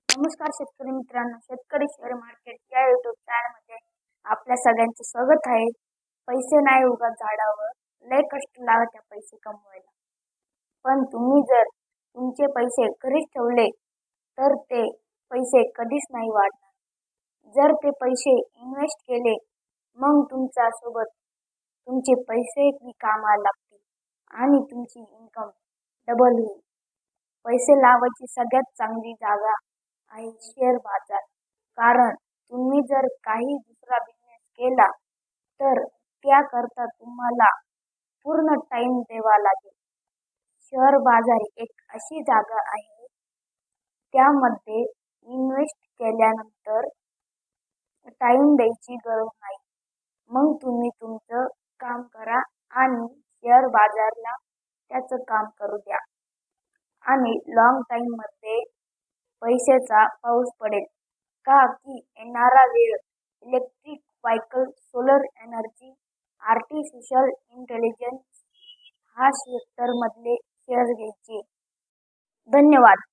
नमस्कार शेतकरी मित्रांनो, शेतकरी शेअर मार्केट या युट्यूब चॅनलमध्ये आपल्या सगळ्यांचे स्वागत आहे. पैसे नाही उगत झाडावर, लय कष्ट लागत त्या पैसे कमवायला. पण तुम्ही जर तुमचे पैसे घरीच ठेवले तर ते पैसे कधीच नाही वाढणार. जर ते पैसे इन्व्हेस्ट केले मग तुमच्या सोबत तुमचे पैसे कामाला लागतील आणि तुमची इन्कम डबल होईल. पैसे लावायची सगळ्यात चांगली जागा आहे शेअर बाजार. कारण तुम्ही जर काही दुसरा बिझनेस केला तर त्याकरता तुम्हाला पूर्ण टाइम द्यावा लागेल. शेअर बाजार एक अशी जागा आहे त्यामध्ये इन्व्हेस्ट केल्यानंतर टाइम द्यायची गरज नाही. मग तुम्ही तुमचं काम करा आणि शेअर बाजारला त्याचं काम करू द्या आणि लॉंग टाइम मध्ये पैशाचा पाऊस पडेल. का की येणारा वेळ electric vehicle, solar energy, artificial intelligence हा सेक्टर मधले शेअर घ्यायचे. धन्यवाद.